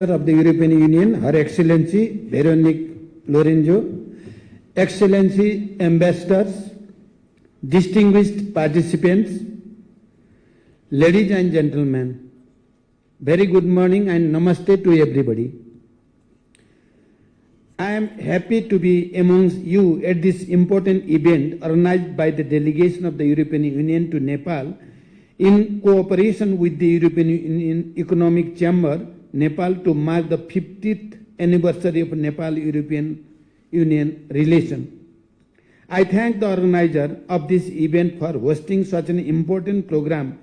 of the European Union, Her Excellency Veronique Lorenzo, Excellency Ambassadors, distinguished participants, ladies and gentlemen, very good morning and namaste to everybody. I am happy to be amongst you at this important event organized by the delegation of the European Union to Nepal in cooperation with the European Union Economic Chamber, Nepal, to mark the 50th anniversary of Nepal-European Union relation. I thank the organizer of this event for hosting such an important program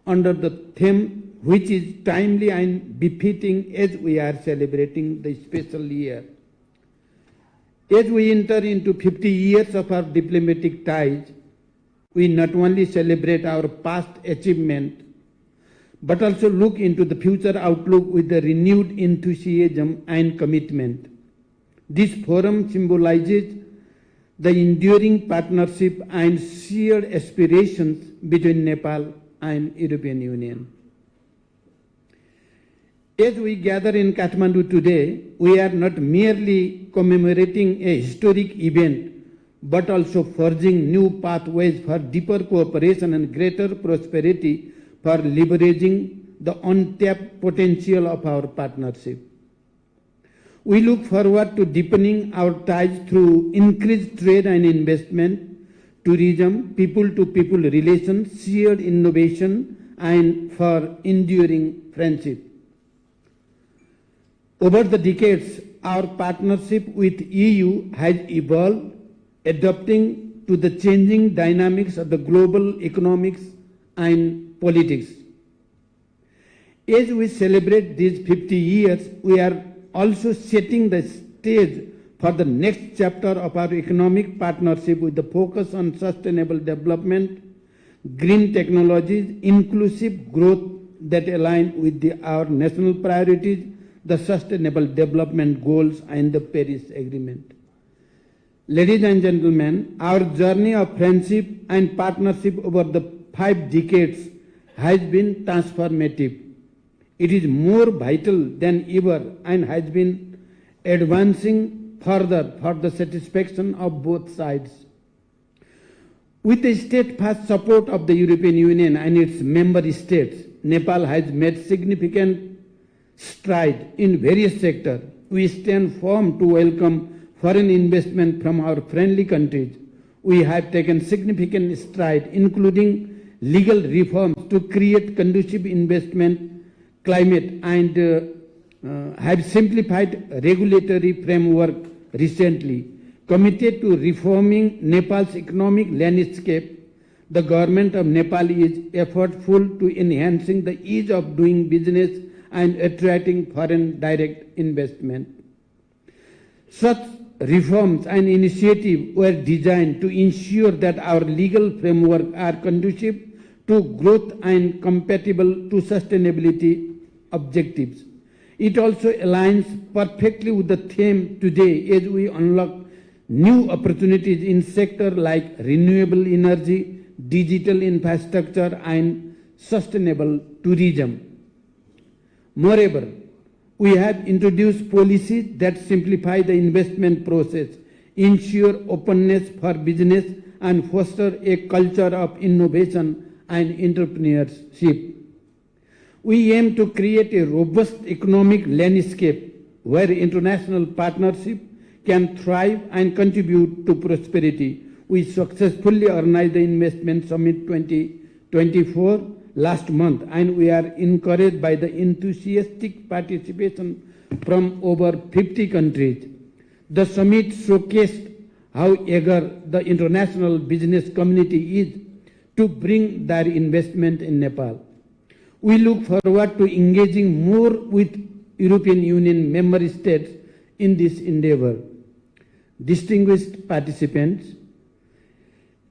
under the theme which is timely and befitting as we are celebrating the special year. As we enter into 50 years of our diplomatic ties, we not only celebrate our past achievement, but also look into the future outlook with a renewed enthusiasm and commitment. This forum symbolizes the enduring partnership and shared aspirations between Nepal and European Union. As we gather in Kathmandu today, we are not merely commemorating a historic event, but also forging new pathways for deeper cooperation and greater prosperity for leveraging the untapped potential of our partnership. We look forward to deepening our ties through increased trade and investment, tourism, people-to-people relations, shared innovation, and for enduring friendship. Over the decades, our partnership with EU has evolved, adapting to the changing dynamics of the global economics and politics. As we celebrate these 50 years, we are also setting the stage for the next chapter of our economic partnership with the focus on sustainable development, green technologies, inclusive growth that align with our national priorities, the Sustainable Development Goals and the Paris Agreement. Ladies and gentlemen, our journey of friendship and partnership over the 5 decades has been transformative. It is more vital than ever and has been advancing further for the satisfaction of both sides. With the steadfast support of the European Union and its member states, Nepal has made significant strides in various sectors. We stand firm to welcome foreign investment from our friendly countries. We have taken significant strides, including legal reforms to create conducive investment climate and have simplified regulatory framework recently. Committed to reforming Nepal's economic landscape, the government of Nepal is effortful to enhancing the ease of doing business and attracting foreign direct investment. Such reforms and initiatives were designed to ensure that our legal framework are conducive to growth and compatible to sustainability objectives. It also aligns perfectly with the theme today as we unlock new opportunities in sectors like renewable energy, digital infrastructure, and sustainable tourism. Moreover, we have introduced policies that simplify the investment process, ensure openness for business, and foster a culture of innovation and entrepreneurship. We aim to create a robust economic landscape where international partnership can thrive and contribute to prosperity. We successfully organized the Investment Summit 2024 last month, and we are encouraged by the enthusiastic participation from over 50 countries. The summit showcased how eager the international business community is to bring their investment in Nepal. We look forward to engaging more with European Union member states in this endeavor. Distinguished participants,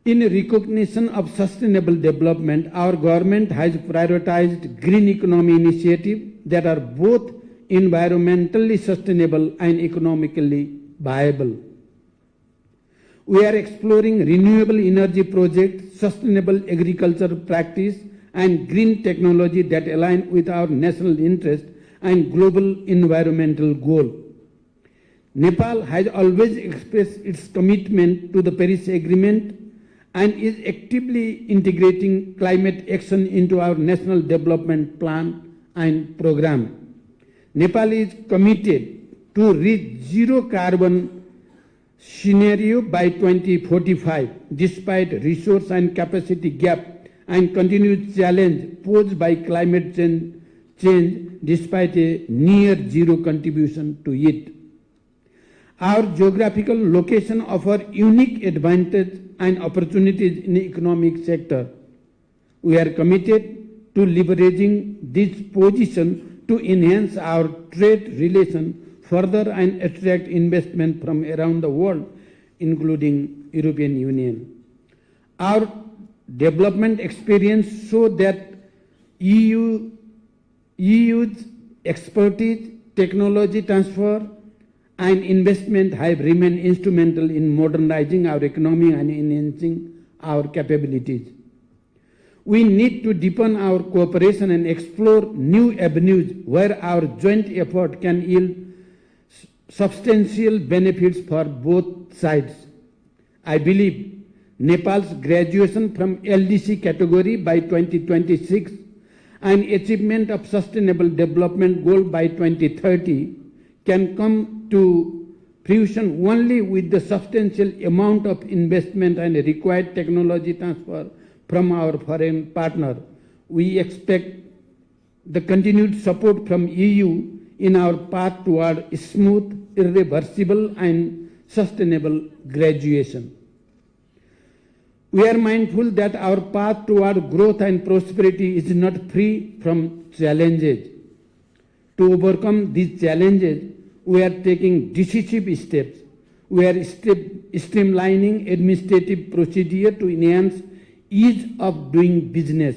in recognition of sustainable development, our government has prioritized green economy initiatives that are both environmentally sustainable and economically viable. We are exploring renewable energy projects, sustainable agriculture practice, and green technology that align with our national interest and global environmental goal. Nepal has always expressed its commitment to the Paris Agreement and is actively integrating climate action into our national development plan and program. Nepal is committed to reach zero carbon scenario by 2045, despite resource and capacity gap and continued challenge posed by climate change despite a near zero contribution to it. Our geographical location offers unique advantage and opportunities in the economic sector. We are committed to leveraging this position to enhance our trade relations further and attract investment from around the world, including European Union. Our development experience shows that EU's expertise, technology transfer, and investment have remained instrumental in modernizing our economy and enhancing our capabilities. We need to deepen our cooperation and explore new avenues where our joint effort can yield substantial benefits for both sides. I believe Nepal's graduation from LDC category by 2026 and achievement of Sustainable Development Goal by 2030 can come to fruition only with the substantial amount of investment and required technology transfer from our foreign partner. We expect the continued support from EU in our path toward smooth, irreversible, and sustainable graduation. We are mindful that our path toward growth and prosperity is not free from challenges. To overcome these challenges, we are taking decisive steps. We are streamlining administrative procedure to enhance ease of doing business,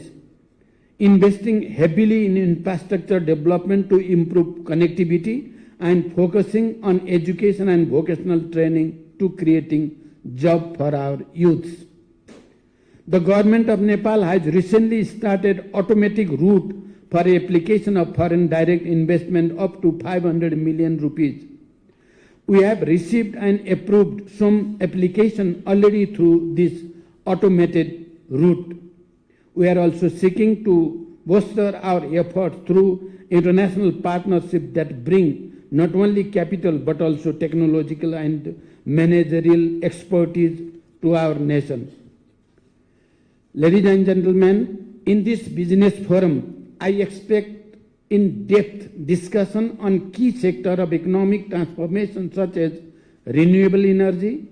investing heavily in infrastructure development to improve connectivity, and focusing on education and vocational training to creating jobs for our youths. The government of Nepal has recently started automatic route for application of foreign direct investment up to 500 million rupees. We have received and approved some application already through this automated route. We are also seeking to bolster our efforts through international partnerships that bring not only capital but also technological and managerial expertise to our nation. Ladies and gentlemen, in this business forum, I expect in-depth discussion on key sectors of economic transformation such as renewable energy,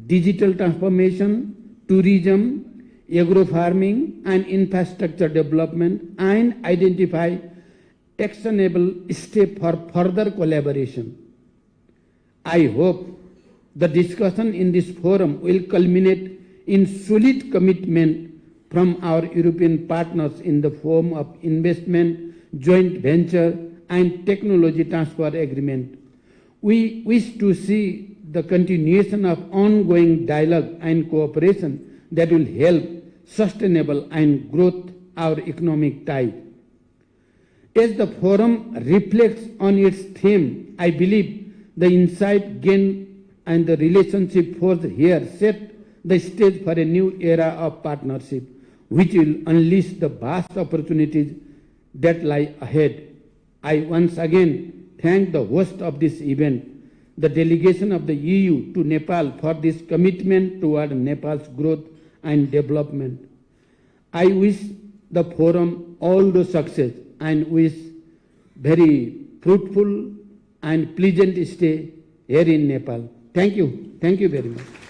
digital transformation, tourism, agro-farming, and infrastructure development, and identify actionable steps for further collaboration. I hope the discussion in this forum will culminate in solid commitment from our European partners in the form of investment, joint venture, and technology transfer agreement. We wish to see the continuation of ongoing dialogue and cooperation that will help sustainable and growth our economic ties. As the forum reflects on its theme, I believe the insight gained and the relationship forged here set the stage for a new era of partnership, which will unleash the vast opportunities that lie ahead. I once again thank the host of this event, the delegation of the EU to Nepal, for this commitment toward Nepal's growth and development. I wish the forum all the success and wish very fruitful and pleasant stay here in Nepal. Thank you. Thank you very much.